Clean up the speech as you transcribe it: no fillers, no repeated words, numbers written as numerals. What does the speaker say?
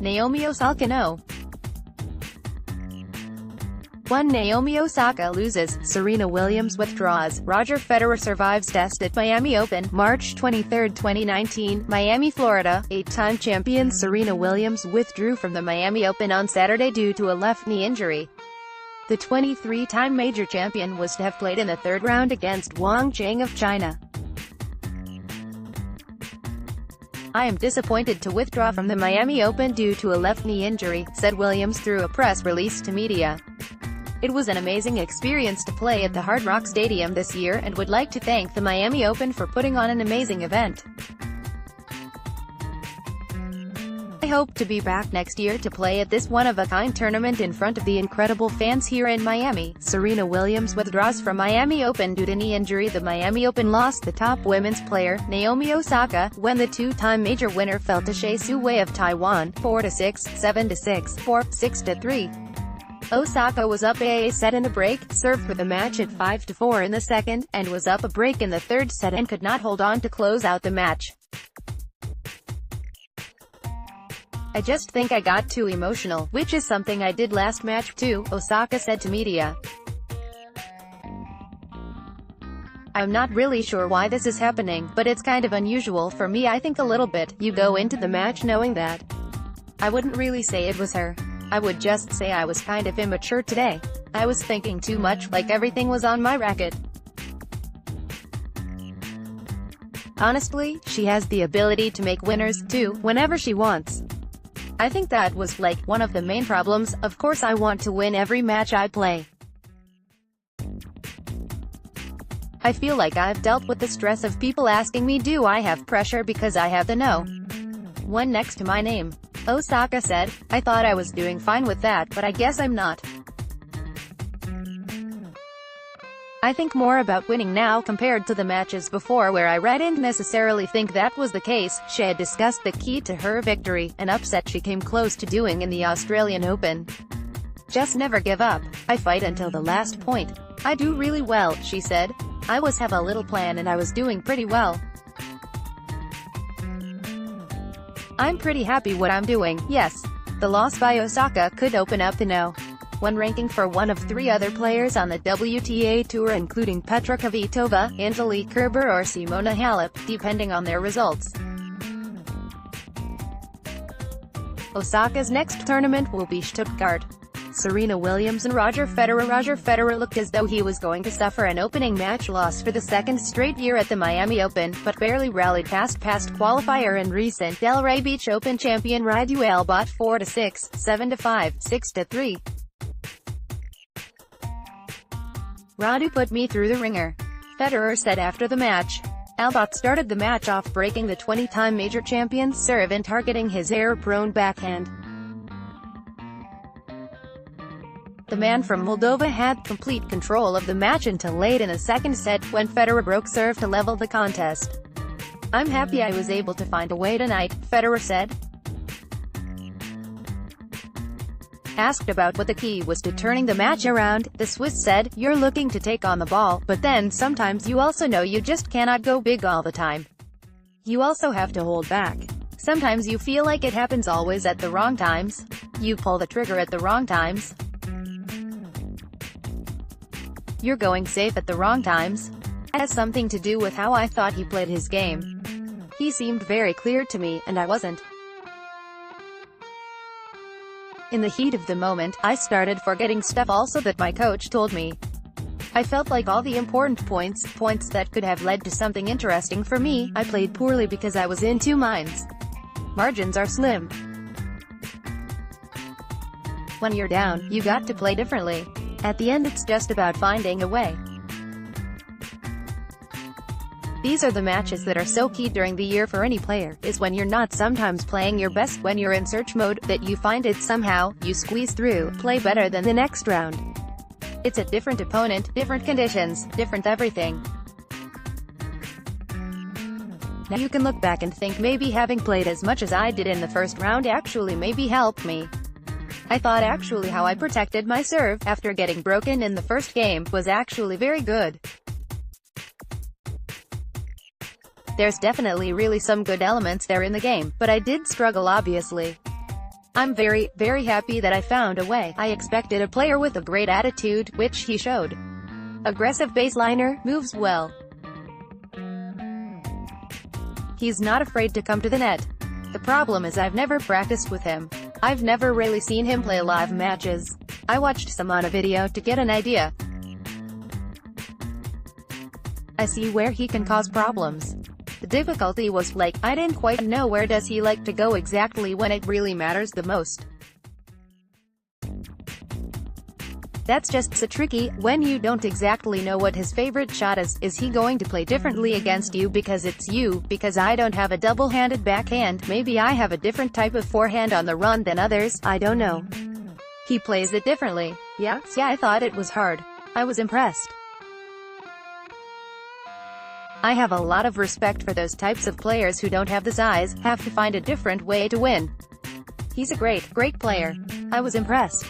Naomi Osaka No. 1. Naomi Osaka loses, Serena Williams withdraws, Roger Federer survives test at Miami Open, March 23, 2019, Miami, Florida. 8-time champion Serena Williams withdrew from the Miami Open on Saturday due to a left knee injury. The 23-time major champion was to have played in the third round against Wang Qiang of China. "I am disappointed to withdraw from the Miami Open due to a left knee injury," said Williams through a press release to media. "It was an amazing experience to play at the Hard Rock Stadium this year and would like to thank the Miami Open for putting on an amazing event. I hope to be back next year to play at this one-of-a-kind tournament in front of the incredible fans here in Miami." Serena Williams withdraws from Miami Open due to knee injury. The Miami Open lost the top women's player, Naomi Osaka, when the two-time major winner fell to Su Wei of Taiwan, 4-6, 7-6, 4, 6-3. Osaka was up a set in a break, served for the match at 5-4 in the second, and was up a break in the third set and could not hold on to close out the match. "I just think I got too emotional, which is something I did last match too," Osaka said to media. "I'm not really sure why this is happening, but it's kind of unusual for me, I think a little bit. You go into the match knowing that. I wouldn't really say it was her. I would just say I was kind of immature today. I was thinking too much, like everything was on my racket. Honestly, she has the ability to make winners, too, whenever she wants. I think that was, like, one of the main problems. Of course I want to win every match I play. I feel like I've dealt with the stress of people asking me do I have pressure because I have the no. one next to my name," Osaka said. "I thought I was doing fine with that, but I guess I'm not. I think more about winning now compared to the matches before where I didn't necessarily think that was the case." She had discussed the key to her victory, an upset she came close to doing in the Australian Open. "Just never give up. I fight until the last point. I do really well," she said. "I was have a little plan and I was doing pretty well. I'm pretty happy what I'm doing, yes." The loss by Osaka could open up the No. 1 ranking for one of 3 other players on the WTA Tour, including Petra Kvitova, Angelique Kerber or Simona Halep, depending on their results. Osaka's next tournament will be Stuttgart. Serena Williams and Roger Federer. Roger Federer looked as though he was going to suffer an opening match loss for the second straight year at the Miami Open, but barely rallied past qualifier and recent Delray Beach Open champion Radu Albot 4-6, 7-5, 6-3. "Radu put me through the ringer," Federer said after the match. Albot started the match off breaking the 20-time major champion's serve and targeting his error-prone backhand. The man from Moldova had complete control of the match until late in the second set, when Federer broke serve to level the contest. "I'm happy I was able to find a way tonight," Federer said. Asked about what the key was to turning the match around, the Swiss said, "You're looking to take on the ball, but then sometimes you also know you just cannot go big all the time. You also have to hold back. Sometimes you feel like it happens always at the wrong times. You pull the trigger at the wrong times. You're going safe at the wrong times. It has something to do with how I thought he played his game. He seemed very clear to me, and I wasn't. In the heat of the moment, I started forgetting stuff also that my coach told me. I felt like all the important points that could have led to something interesting for me, I played poorly because I was in 2 minds. Margins are slim. When you're down, you got to play differently. At the end it's just about finding a way. These are the matches that are so key during the year for any player, is when you're not sometimes playing your best, when you're in search mode, that you find it somehow, you squeeze through, play better than the next round. It's a different opponent, different conditions, different everything. Now you can look back and think maybe having played as much as I did in the first round actually maybe helped me. I thought actually how I protected my serve, after getting broken in the first game, was actually very good. There's definitely really some good elements there in the game, but I did struggle obviously. I'm very, very happy that I found a way. I expected a player with a great attitude, which he showed. Aggressive baseliner, moves well. He's not afraid to come to the net. The problem is I've never practiced with him. I've never really seen him play live matches. I watched some on a video to get an idea. I see where he can cause problems. The difficulty was, like, I didn't quite know where does he like to go exactly when it really matters the most. That's just so tricky, when you don't exactly know what his favorite shot is. Is he going to play differently against you because it's you? Because I don't have a double-handed backhand, maybe I have a different type of forehand on the run than others, I don't know. He plays it differently. Yeah, I thought it was hard. I was impressed. I have a lot of respect for those types of players who don't have the size, have to find a different way to win. He's a great player. I was impressed.